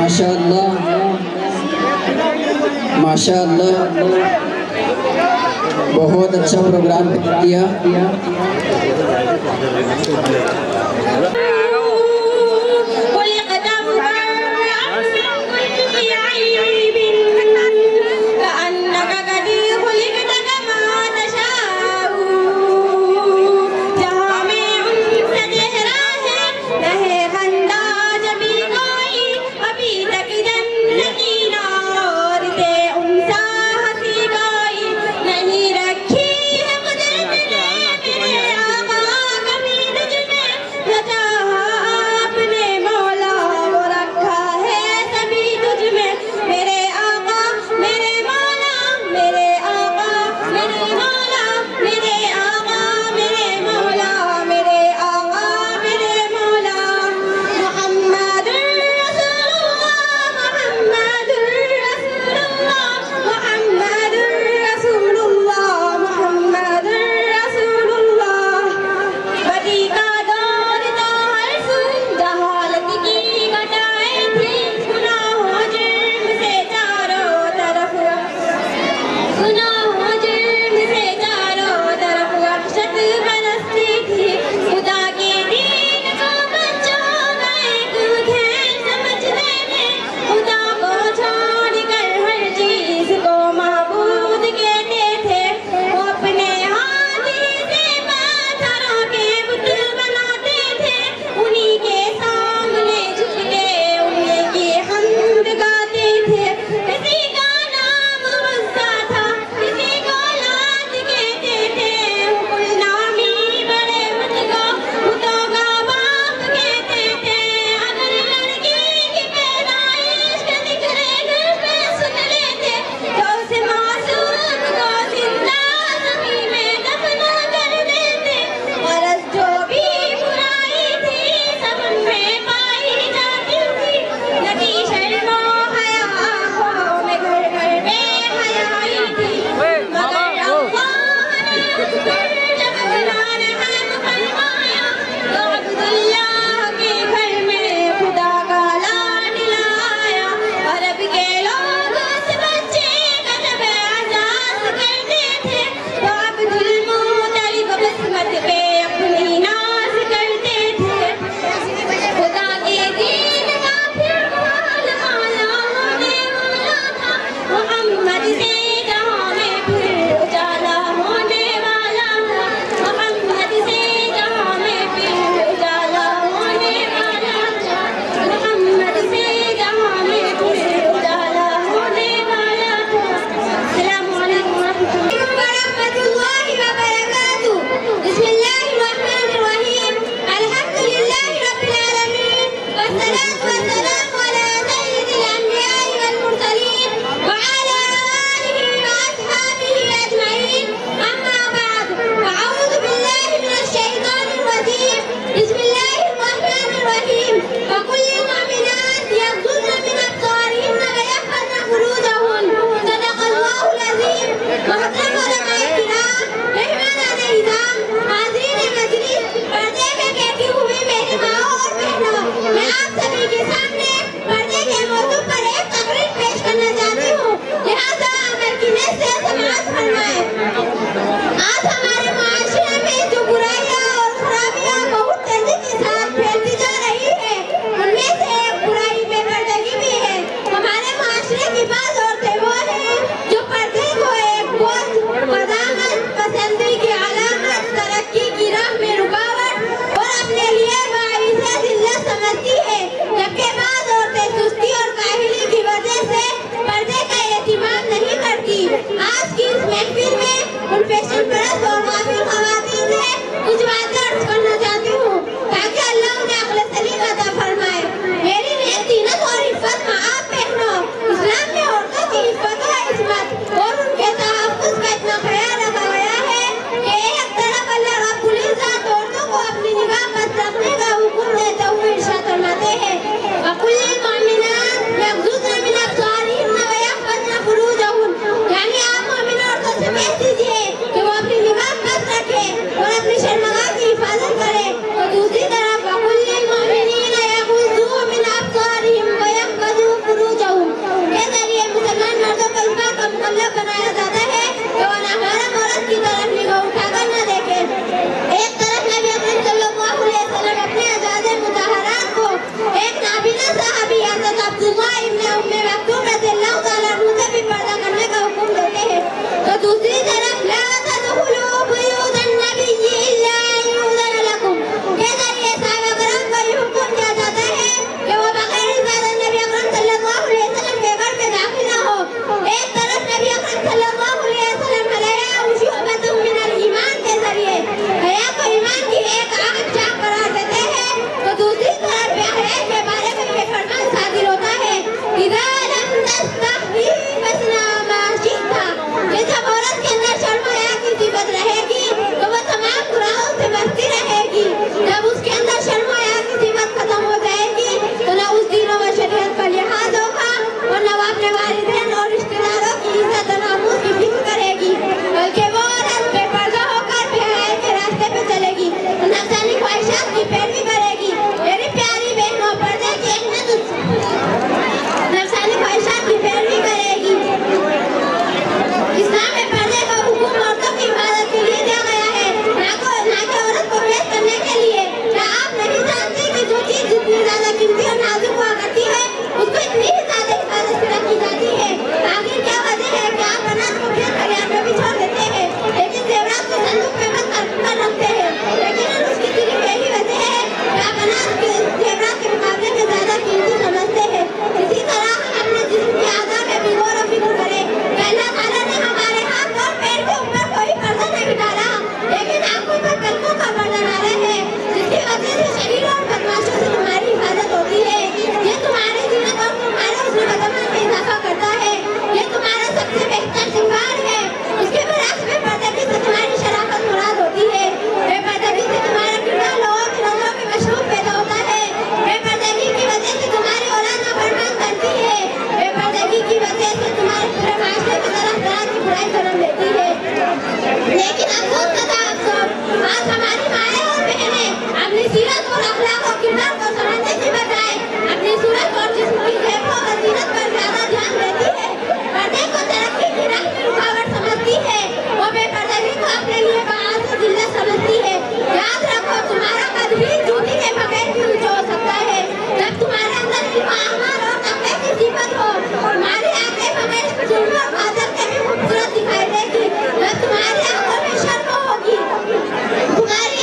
माशाअल्लाह माशाअल्लाह, बहुत अच्छा प्रोग्राम किया। अपनी सीरत और अखलाक और किरदार को समझने की बजाय अपनी सूरत और जिस्म की ज़ेब और ज़ीनत पर ज़्यादा ध्यान देती है, पर्दे को तरक्की की राह में रुकावट समझती है, वो बेपर्दगी को अपने लिए बाअस जिल्लत समझती है। याद रखो, तुम्हारा कद भी जूती के बगैर भी ऊंचा हो सकता है। जब तुम्हारे अंदर इल्म, अमाल और तक़वा की सिफत हो, तुम्हारी आंखें बगैर जुल्म और काजल के भी खूबसूरत दिखाई देगी। जब तुम्हारी आंखों में शर्म होगी, तुम्हारी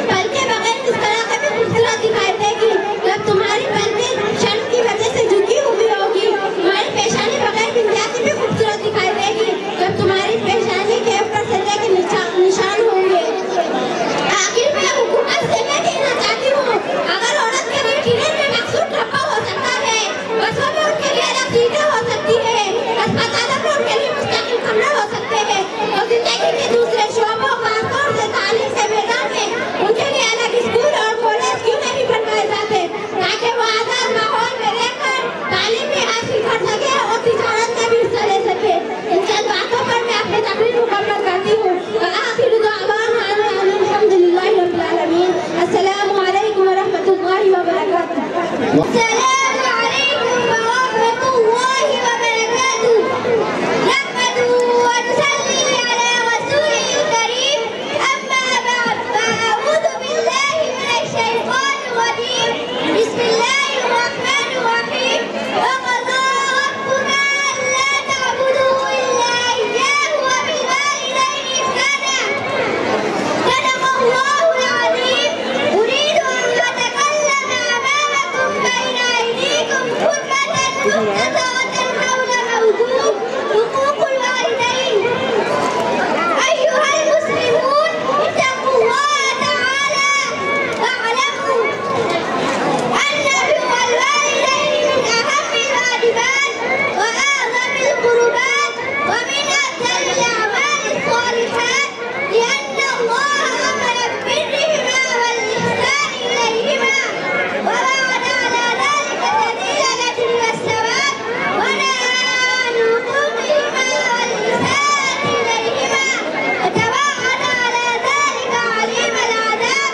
पलकें बगैर इस तरह के भी खूबसूरत दिखाई देगी। जब तुम्हारी पलकें शर्म की वजह से झुकी हुई होगी, तुम्हारी पेशानी बगैर बिंदिया की भी खूबसूरत दिखाई देगी। जब तुम्हारी पेशानी के ऊपर सजदे के निशान होंगे। आखिर मैं हुकूमत से मैं कहना चाहती हूँ, अगर औरत के लिए टीनेज में मकसूद ठप्पा हो सकता है, बसों में उनके लिए अलग सीटें हो सकती है, अस्पतालों में उनके लिए मुस्तकिल कमरे हो सकते हैं, तो जिंदगी के दूसरे शोबों, खासतौर से तालीम के मैदान में उनके लिए अलग स्कूल और कॉलेज क्यों नहीं बनवाए जाते, ताकि वो आजाद माहौल में रहकर तालीम भी हासिल कर सके और तिजारत में भी हिस्सा ले सके। इन चंद बातों पर मैं अपनी तकरीर मुकम्मल करती हूँ। आखिर दुआवाना अल्हम्दुलिल्लाहि रब्बिल आलमीन। अस्सलामु अलैकुम व रहमतुल्लाहि व बरकातुहू। अस्सलामु अलैकुम व रहमतुल्लाहि व बरकातुहू। नहमदुहु व नुसल्ली अला रसूलिल करीम। अम्मा बाद, फअऊज़ु बिल्लाहि मिनश शैतानिर रजीम। बिस्मिल्लाहिर रहमानिर रहीम। वक़ज़ा रब्बुका अल्ला तअबुदू इल्ला इय्याहु व बिल वालिदैनि इहसाना। सदक़ल्लाहुल अज़ीम। उरीदु अन अतकल्लमा अमामकुम बैन अयदीकुम खुतबतन मुख्तसरतन हौला मौज़ूअ हुकूकुल वालिदैन। अय्युहल मुस्लिमून, इत्तक़ुल्लाह तआला वअलमू अन्न बिर्रल वालिदैन मिन अहम्मिल वाजिबात व अअज़मिल क़ुर्बात व मिन अफ़ज़लिल अअमालिस सालिहात, लिअन्न अल्लाह अमरा बिर्रिहिमा वल इहसानि इलैहिमा व वअदा अला ज़ालिका सबील अल-अज्रि वस-सवाब व नहा अन हुकूकिहिमा वल इहसानि इलैहिमा व तवअदा अला ज़ालिका अलीमल अज़ाब।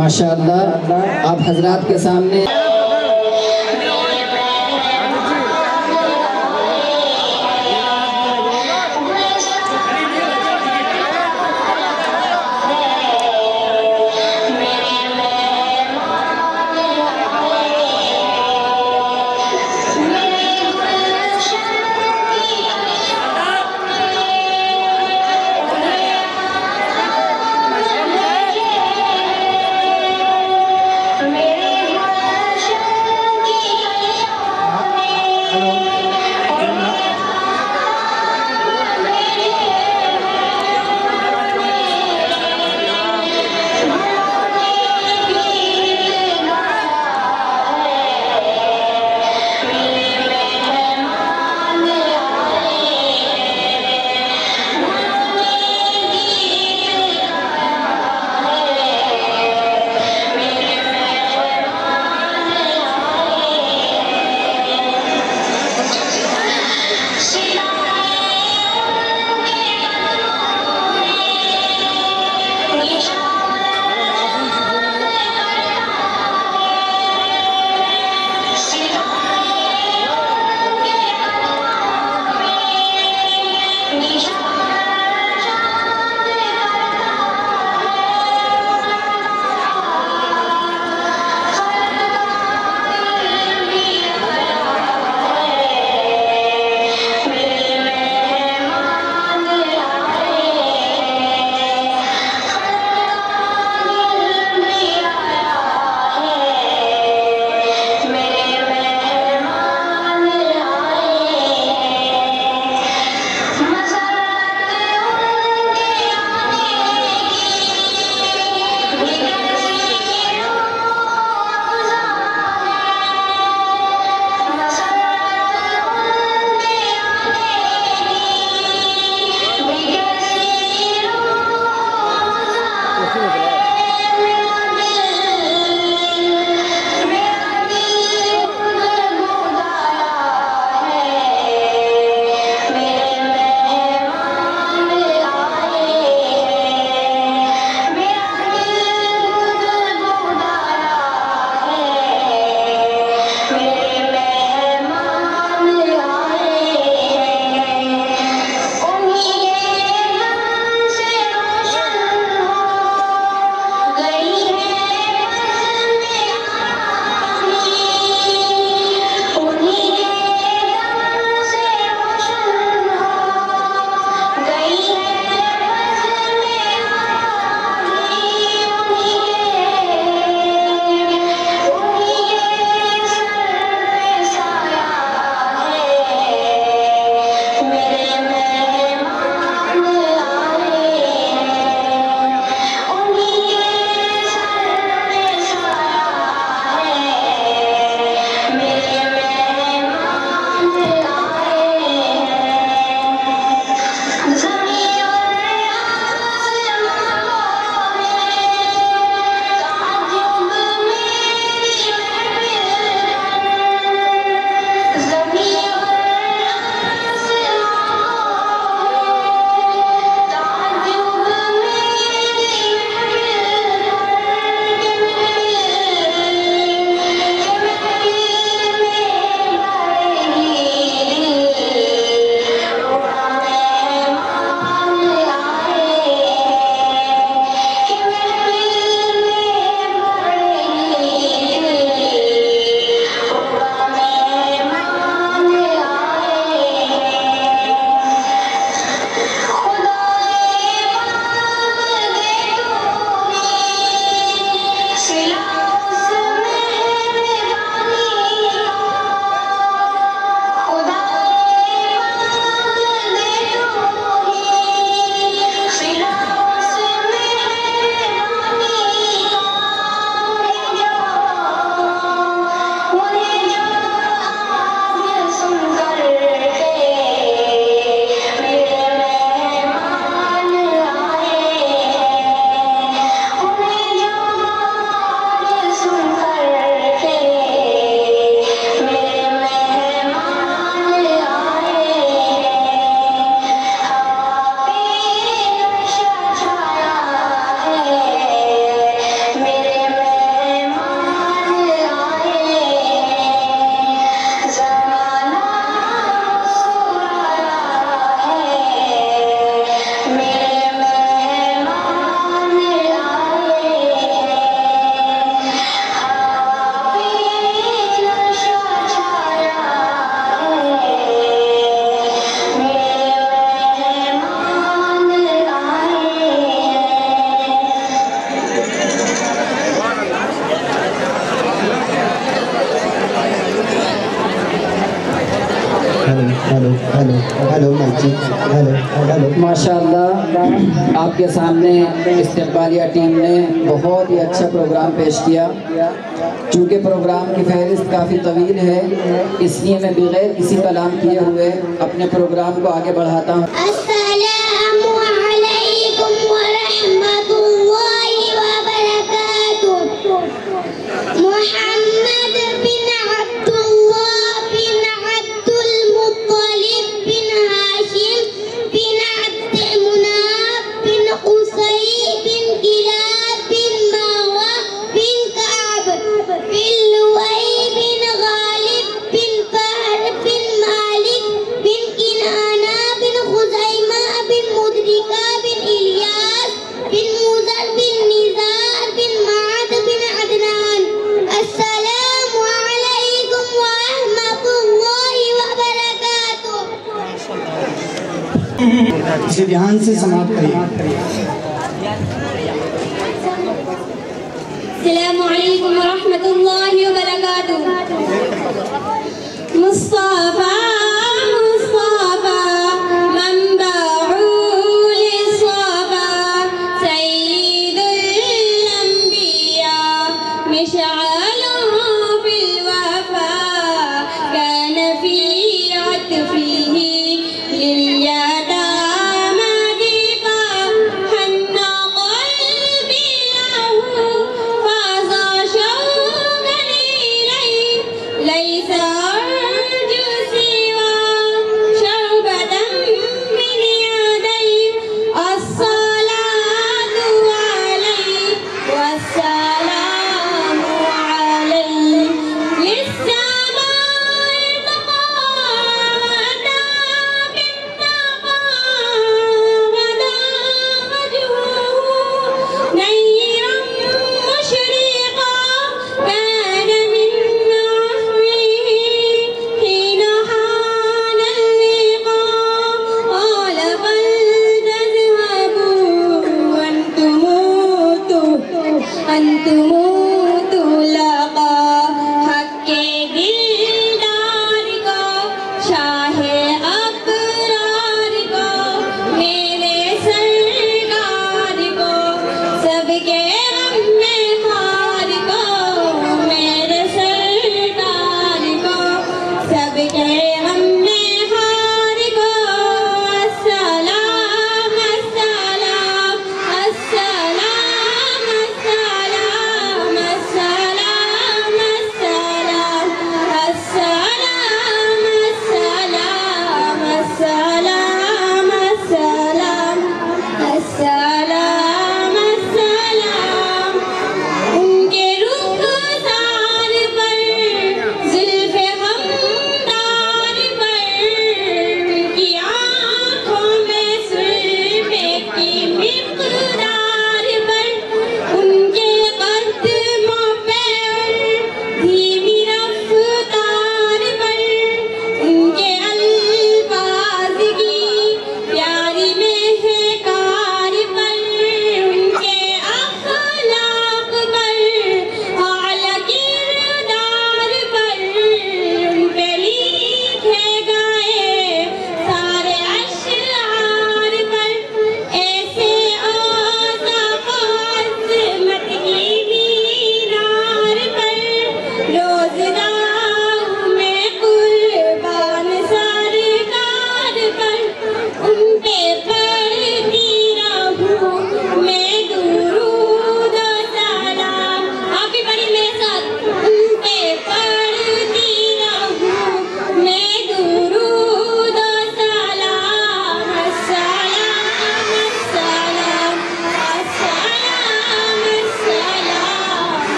माशाअल्लाह, आप हजरात के सामने मेरे hello hello hello magic hello hello. माशाअल्लाह आपके सामने इस्तेक़बालिया टीम ने बहुत ही अच्छा प्रोग्राम पेश किया। चूँकि प्रोग्राम की फहरिस्त काफ़ी तवील है, इसलिए मैं बगैर किसी कलाम किए हुए अपने प्रोग्राम को आगे बढ़ाता हूँ। अस्सलामु अलैकुम व रहमतुल्लाहि व बरकातुहू। मोहम्मद बिन अब्दुल्लाह बिन अब्दुल मुत्तलिब बिन हाशिम बिन अब्द मुनाफ बिन उसै बिन किलाब बिन मावा बिन कअब बिन लुअय बिन गालिब बिन फहर बिन मालिक बिन किनाना बिन खुज़ैमा बिन मुद्रिका बिन इलियास बिन मुज़र बिन निज़ार बिन माद बिन अदनान। अस्सलामु अलैकुम व रहमतुल्लाहि व बरकातुहू। इसे ध्यान से समाप्त करिए। अस्सलामु अलैकुम व रहमतुल्लाहि व बरकातुहू। मुस्तफा मुस्तफा मंबाउल सफा सय्यिदुल अंबिया मिशअलुहु फिल वफा कान फी अत्फिही लिल यतामा दीपा हन्ना क़ल्बी लहू फाज़ा शौक़न इलैहि लैसा अर्जू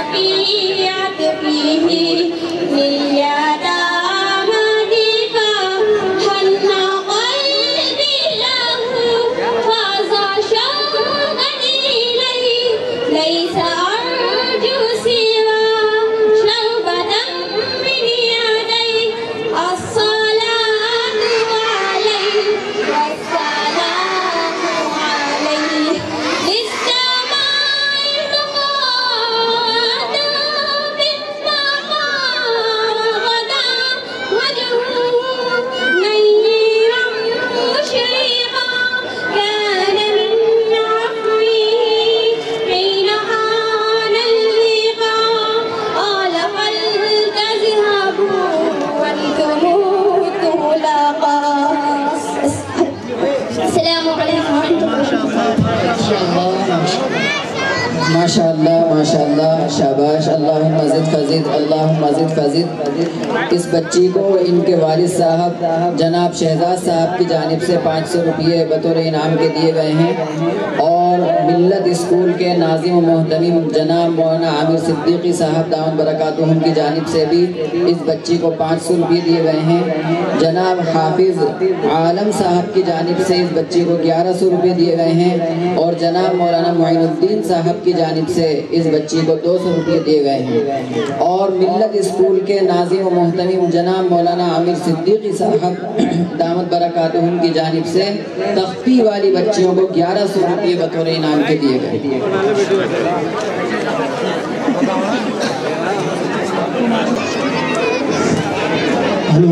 शफीअत फीही नियदा मदीका हन्ना क़ल्बी लहू फ़ाज़ा शौक़न इलैहि लैसा अर्जू सिवा शौबतन मिन यदैहि अस्सलातु अलैहि वस्सलामु अलैहि लिस्समाइ तुक़ादा बिस्समावदा वजहु नय्यिरन मुशरिक़ा कान मिन अफ़्विही हीन हानल लिक़ा क़ाल हल तज़हबू वअन्तुम तुलाक़ा। अस्सलामु अलैकुम माशाअल्लाह माशाअल्लाह शाबाश। अल्लाहुम्मा ज़िद फज़िद अल्लाहुम्मा ज़िद फज़िद। इस बच्ची को इनके वालिद साहब जनाब शहजाद साहब की जानिब से 500 रुपये बतौर इनाम के दिए गए हैं और मिल्लत स्कूल के नाज़िम व मोहतमिम जनाब मौलाना आमिर सिद्दीकी साहब दामत बरकातुहुम की जानिब से भी इस बच्ची को 500 रुपये दिए गए हैं। जनाब हाफिज़ आलम साहब की जानिब से इस बच्ची को 1100 रुपये दिए गए हैं और जनाब मौलाना मोइनुद्दीन साहब की जानिब से इस बच्ची को 200 रुपये दिए गए हैं और मिल्लत स्कूल के नाज़िम व मोहतमिम जनाब मौलाना आमिर सिद्दीकी साहब दामत बरकातुहुम की जानिब से तख्ती वाली बच्चियों को 1100 रुपये बतौर इनाम के दिए गए। हेलो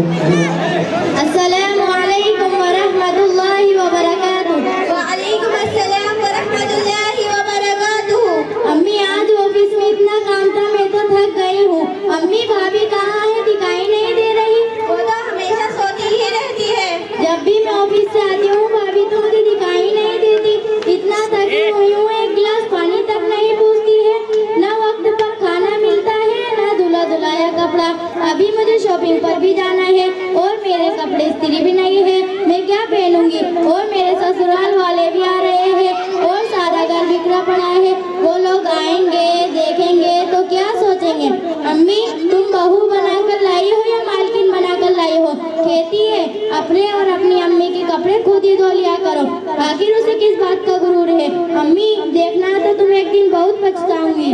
अस्सलामु अलैकुम व रहमतुल्लाहि व बरकातुहू। व अलैकुम अस्सलाम व रहमतुल्लाहि व बरकातुहू। अम्मी आज ऑफिस में इतना काम था मैं तो थक गई हूँ। अम्मी भाभी कहाँ है, दिखाई नहीं दे रही। वो तो हमेशा सोती ही रहती है। जब भी मैं ऑफिस से आती हूँ भाभी तो मुझे दिखाई नहीं देती। इतना थकी हुई हूँ, एक गिलास पानी तक नहीं पूछती है। ना वक्त पर खाना मिलता है ना धुला धुलाया कपड़ा। अभी मुझे शॉपिंग पर भी जाना है और मेरे कपड़े इस्त्री भी नहीं है, मैं क्या पहनूंगी। और मेरे ससुराल वाले भी आ रहे हैं और सारा घर बिखरा पड़ा है। वो लोग आएंगे देखेंगे तो क्या सोचेंगे। अम्मी तुम बहू बनाकर लाई हो या मालकिन बनाकर लाई हो। कहती है अपने और अपनी अम्मी के कपड़े खुद ही धो लिया करो, आखिर उसे किस बात का गुरूर है। अम्मी देखना तो तुम एक दिन बहुत पछताओगी।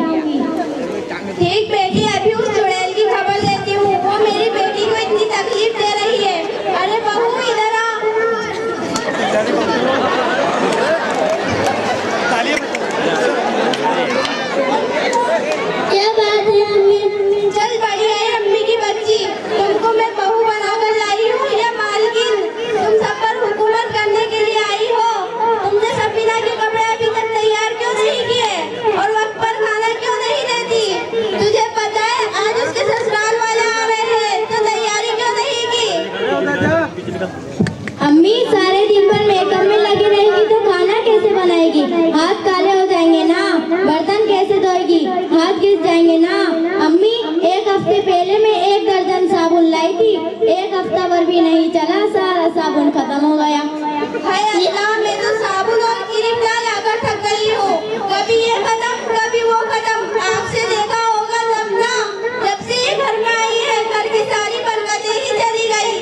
ठीक बेटी, अभी उस चुड़ैल की खबर लेती हूँ, वो मेरी बेटी को इतनी तकलीफ दे रही है। अरे बहू इधर आ। क्या बात है अम्मी? चल बढ़िया है अम्मी की बच्ची, तुमको मैं बहू बनाकर लाई हूँ या मालकिन? तुम सब पर हुकूमत करने के लिए आई हो। तुमने सफीना के कपड़े अभी तक तैयार क्यों नहीं किए और वक्त पर खाना क्यों नहीं देती? तुझे पता है आज उसके ससुराल वाले आ रहे हैं तो तैयारी क्यों नहीं की? अम्मी सारे दिन भर मेकअप में लगी रहेगी तो खाना कैसे बनाएगी? हाथ काले हो जाएंगे ना। बर्तन कैसे धोएगी? हाथ घिस जाएंगे ना। अम्मी एक हफ्ते पहले मैं 1 दर्जन साबुन लाई थी, 1 हफ्ता भर भी नहीं चला सारा साबुन खत्म हो गया। हाय अल्लाह, मैं तो साबुन और क्रीम लगाकर थक गई हूँ। कभी ये खत्म कभी वो खत्म। आपसे देखा होगा तब ना, जब से ये घर में आई है घर की सारी बरकतें ही चली गई।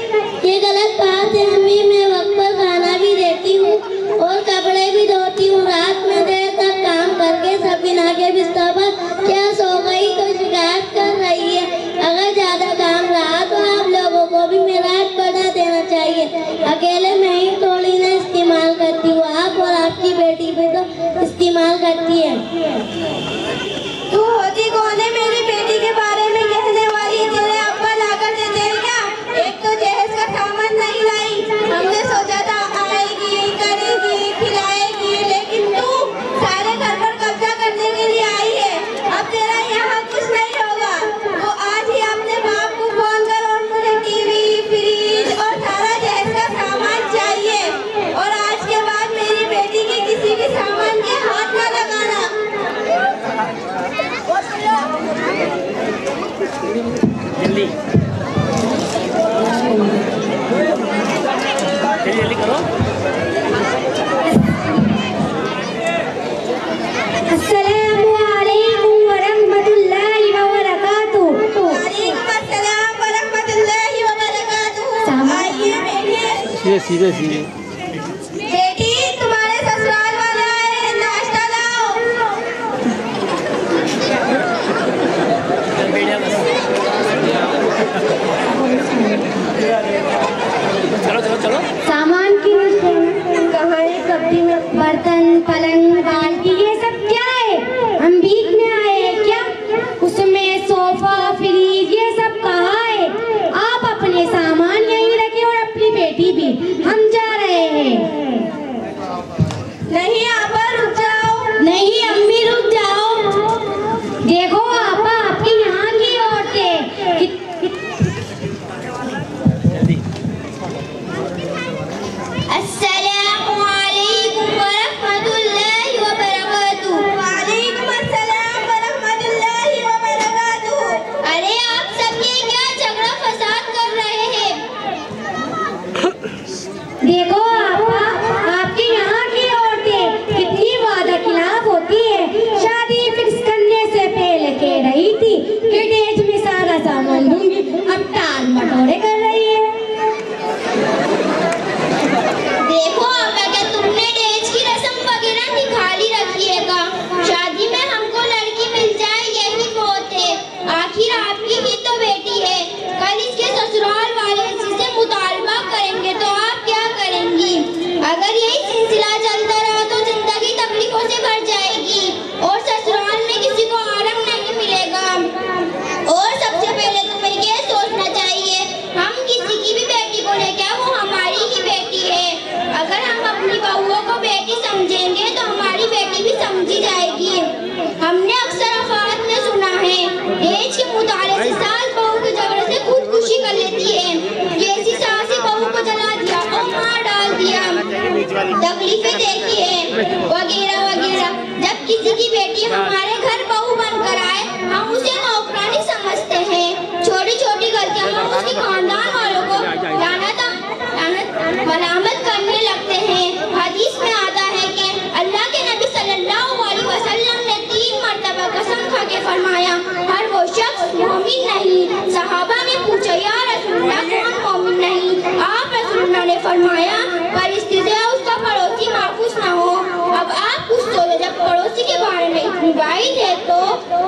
ये गलत बात है अम्मी, मैं वक्त पर खाना भी देती हूँ और कपड़े भी धोती हूँ। रात में देर तक काम करके सफीना के बिस्तर पर क्या सो गई तो शिकायत कर रही है। अगर ज्यादा काम रहा तो आप लोगों को भी मेरा पढ़ा देना चाहिए। अकेले मैं ही थोड़ी ना इस्तेमाल करती हूँ, आप और आपकी बेटी भी तो इस्तेमाल करती है। तू होती कौन है मेरी बेटी के बारे में कहने वाली? तेरे अब्बा लाकर देते हैं क्या? एक तो जहेज का सामान नहीं लाई, हमने सोचा था आएगी करेगी खिलाएगी, लेकिन तू सारे घर पर कब्जा करने के लिए आई है। अब तेरा यहाँ कुछ नहीं होगा। वो आज ही अपने बाप को फोन कर और मुझे टीवी फ्रिज और सारा जहेज का सामान चाहिए और आज के बाद मेरी बेटी के किसी भी सामान के हाथ न लगाना। जल्दी करो। अस्सलामु अलैकुम व रहमतुल्लाहि सीधे सीधे सीधे। बेटी तुम्हारे ससुराल वाले आए हैं, नाश्ता लाओ। चलो चलो चलो। सामान की कहाँ है? कपड़े में बर्तन, पलंग, बाल्टी, ये सब क्या है? हम बीच में आए हैं क्या? उसमें सोफा, फ्रिज, ये सब कहाँ है? आप अपने सामान यहीं रखिए और अपनी बेटी भी। हम जा रहे हैं। नहीं आपा, रुक जाओ। नहीं अम्मी, रुक जाओ। देखो आपा, आपके यहाँ की औरतें अस्सलामु अलैकुम वरहमतुल्लाहि वबरकातुहू। वालेकुम अस्सलाम वरहमतुल्लाहि वबरकातुहू। अरे आप सब ये क्या झगड़ा फसाद कर रहे हैं? देखो आपा, आपके यहाँ की औरतें कितनी वादा खिलाफ होती है। शादी फिक्स करने से पहले कह रही थी कि दहेज में सारा सामान दूंगी, अब टाल मटोरे कर रही है। देखो आपा, क्या तुमने दहेज की रस्म वगैरह निकाली रखी है का? शादी में हमको लड़की मिल जाए यही बहुत है। आखिर आपकी ही तो बेटी है। कल इसके ससुराल वाले इससे मुतालबा करेंगे तो आप क्या करेंगी? अगर यही सिलसिला चलता रहा तो जिंदगी तकलीफों से भर जाएगी और ससुराल में किसी को आराम नहीं मिलेगा। और सबसे पहले तुम्हें ये सोचना चाहिए, हम किसी की भी बेटी को लेकर, वो हमारी ही बेटी है। अगर हम अपनी बहुओं को बेटी समझेंगे तो हमारी बेटी भी समझी जाएगी। हमने अक्सर अफवाह में सुना है, दहेज के मुताले से सास बहू के झगड़े से खुदकुशी कर लेती है। जैसी सास बहू को जला दिया और मार डाल दिया, तकलीफें देखी है, वगैरह वगैरह। जब किसी की बेटी हमारे घर बहू बनकर आए, हम उसे नौकरानी समझते हैं। छोटी छोटी गलतियां हम उसके खानदान वालों को मलामत करने लगते हैं। हदीस में आता है कि अल्लाह के नबी सल्लल्लाहु अलैहि वसल्लम ने 3 मर्तबा कसम खा के फरमाया, हर वो शख्स मोमिन नहीं। सहाबा ने पूछा, या रसूलुल्लाह, कौन मोमिन नहीं? आप रसूलुल्लाह ने फरमाया, परिस्थिति उसका पड़ोसी महफूज न हो। अब आप कुछ सोचो, जब पड़ोसी के बारे में इतनी वाइद है तो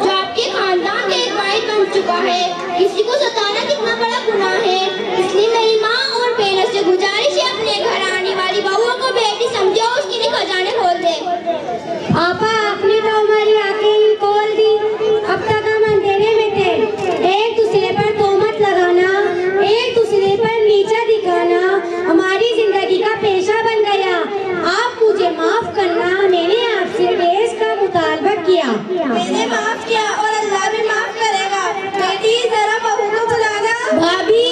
जो आपके खानदान का एक वाइद बन चुका है, किसी को सताना कितना बड़ा गुनाह है। इसलिए मेरी माँ और बहनों से गुजारिश है, अपने घर आने वाली बहुओं को बेटी समझो, उसके लिए खजाने खोल दे। आपा, आपने तो हमारी आंखें ही खोल दी। अब तक हम अंधेरे में थे। एक दूसरे पर तोहमत लगाना, एक दूसरे पर नीचा दिखाना हमारी जिंदगी का पेशा बन गया। आप मुझे माफ करना, मैंने आपसे दहेज का मुतालबा किया। मैंने माफ किया और अल्लाह भी माफ करेगा। बेटी जरा बहू को बुलाना। भाभी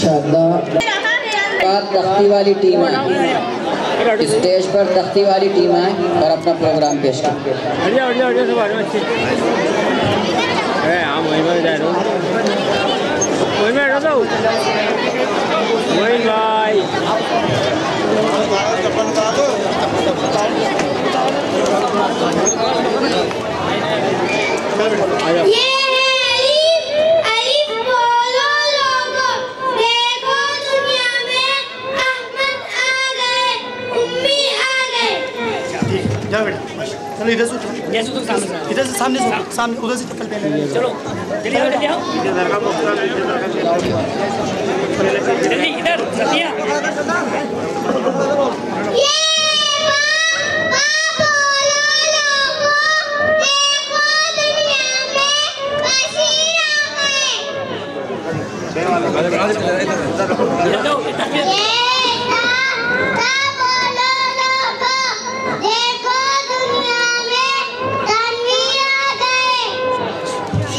माशाअल्लाह। बात तख्ती वाली टीम है, स्टेज पर तख्ती वाली टीम है और अपना प्रोग्राम पेश कर। चलो इधर से इधर से सामने उधर से चप्पल पहन ले। चलो जल्दी आओ जल्दी इधर सतिया।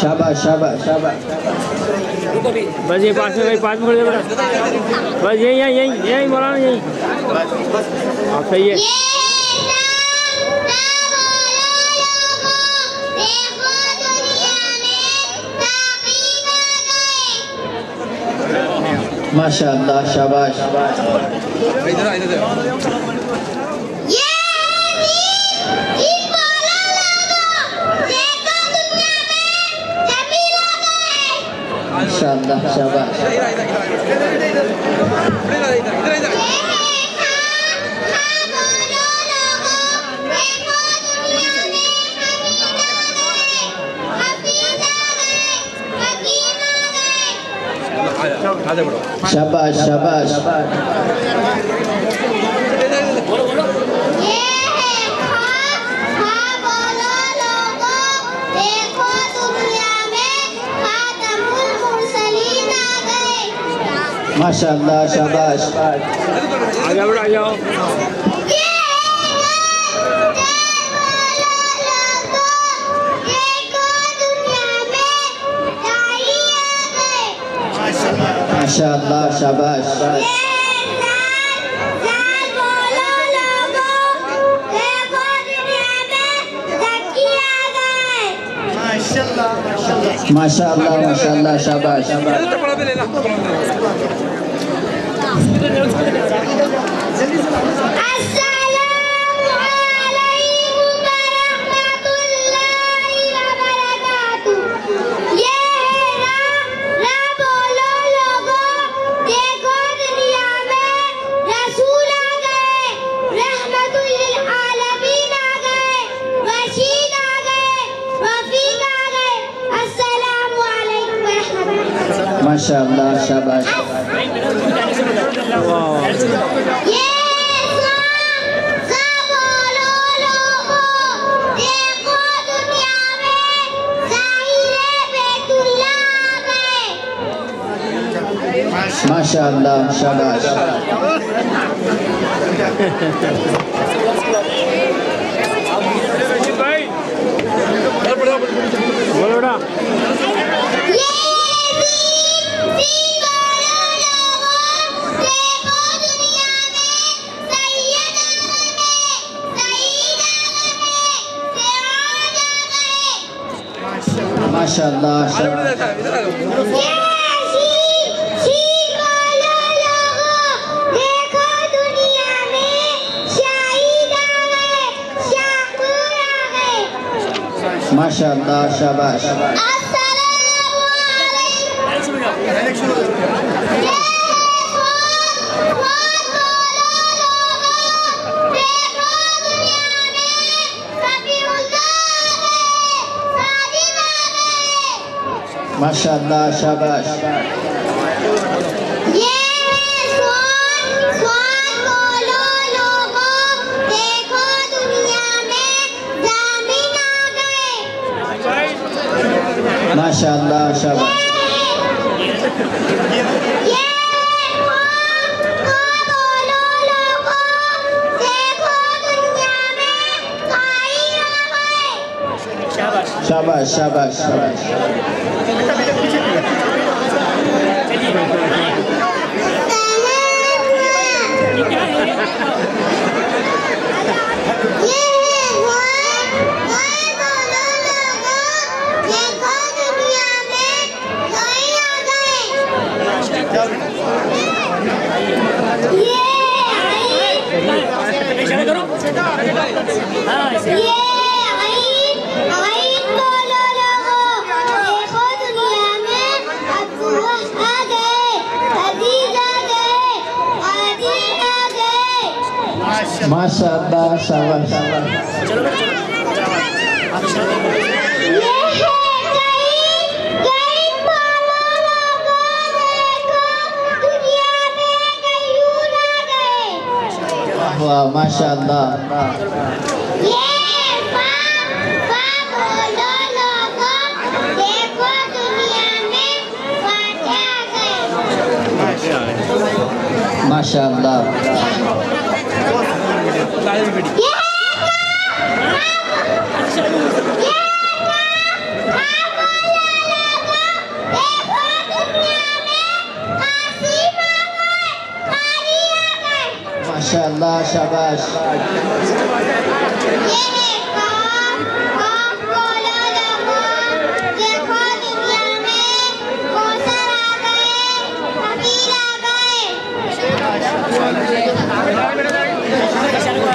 शाबाश शाबाश शाबाश। बस ये पास में भाई, पास में खड़े बस यही यही यही यही मौलाना यही। आप सही है। माशाअल्लाह शाबाश। माशाअल्लाह शाबाश। शाबाश शाबाश। माशाअल्लाह शाबाश। आगे बढ़ो, आ जाओ। माशाअल्लाह शाबाश। माशाअल्लाह माशाअल्लाह शाबाश। माशाअल्लाह शाबाश। माशाअल्लाह शाबाश। माशाअल्लाह माशाअल्लाह शाबाश। माशाअल्लाह शाबाश। माशाअल्लाह शाबाश। शाबाश शाबाश शाबाश। माशाअल्लाह, शाबाश। वाह, माशाअल्लाह। माशाअल्लाह। माशाअल्लाह, शाबाश।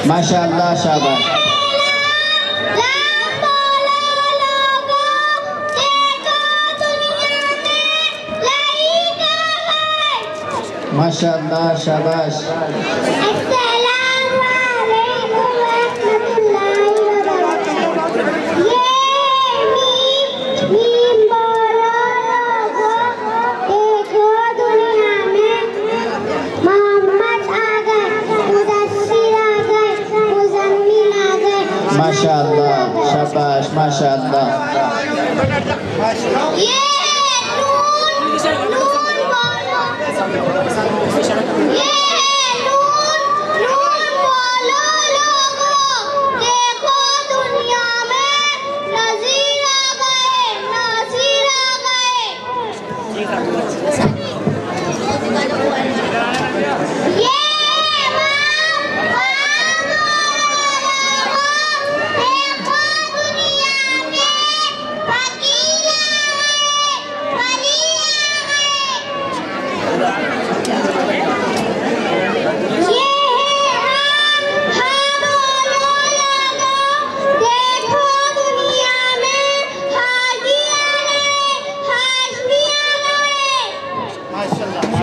माशाअल्लाह, शाबाश। माशाअल्लाह, शाबाश। माशाअल्लाह, शाबाश, माशाअल्लाह।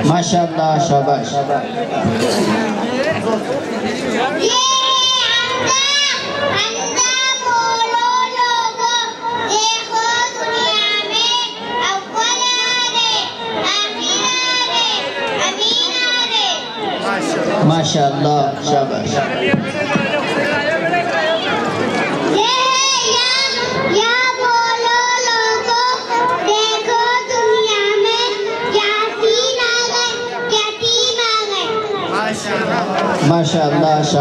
माशाअल्लाह, शाबाश। माशाअल्लाह, शाबाश। माशाअल्लाह, शाबाश।